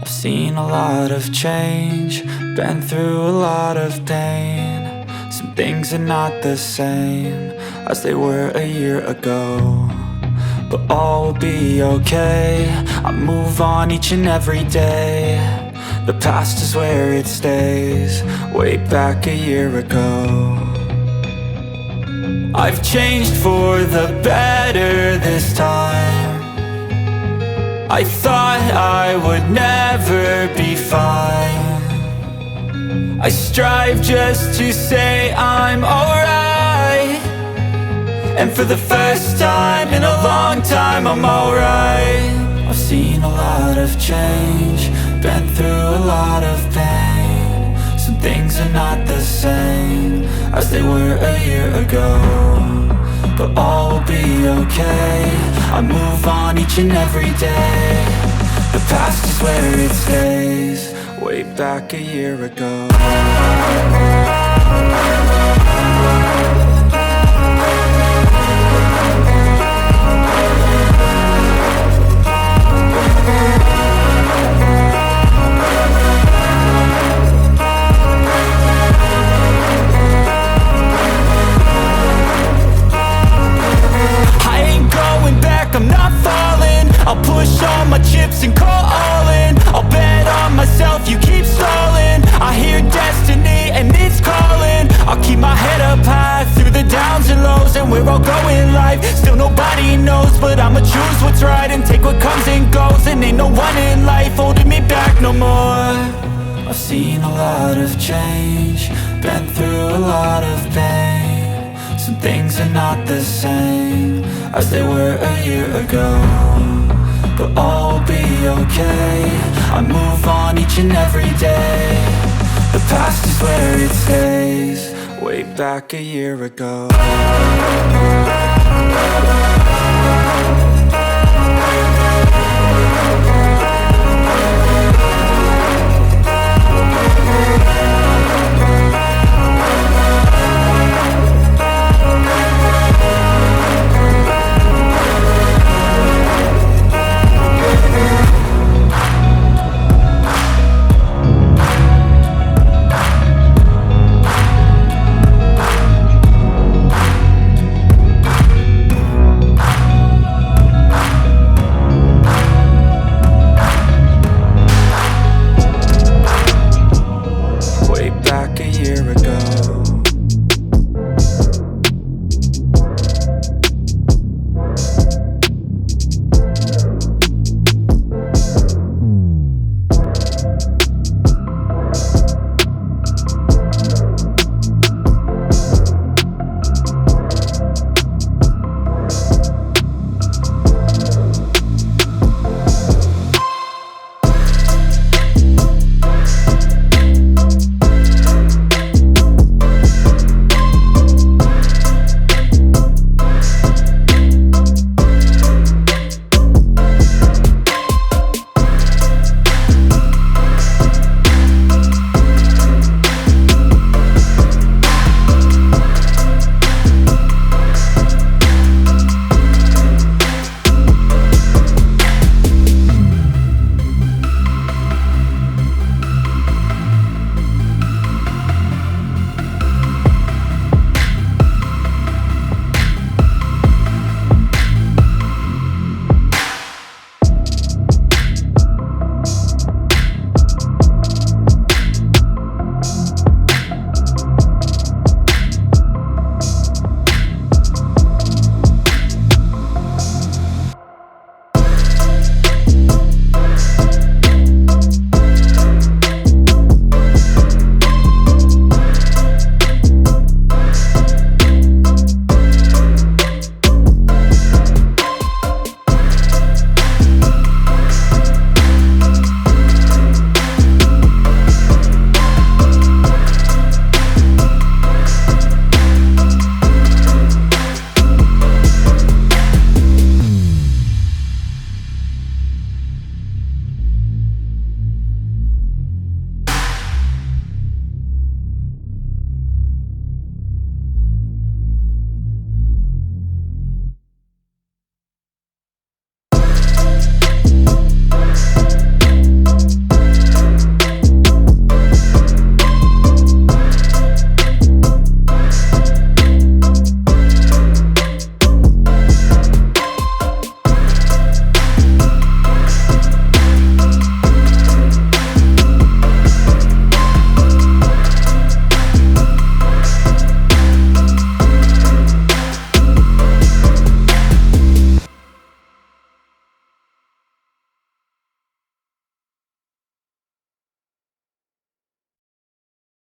I've seen a lot of change, been through a lot of pain. Some things are not the same as they were a year ago, but all will be okay. I move on each and every day. The past is where it stays, way back a year ago. I've changed for the better this time. I thought I would never be fine. I strive just to say I'm alright, and for the first time in a long time I'm alright. I've seen a lot of change, been through a lot of pain. Some things are not the same as they were a year ago, but all will be okay. I move on each and every day. The past is where it stays, way back a year ago. I'm not falling, I'll push all my chips and call all in. I'll bet on myself, you keep stalling. I hear destiny and it's calling. I'll keep my head up high through the downs and lows, and we're all going live. Still nobody knows, but I'ma choose what's right and take what comes and goes. And ain't no one in life holding me back no more. I've seen a lot of change, been through a lot of pain. Some things are not the same as they were a year ago, but all will be okay. I move on each and every day. The past is where it stays, way back a year ago.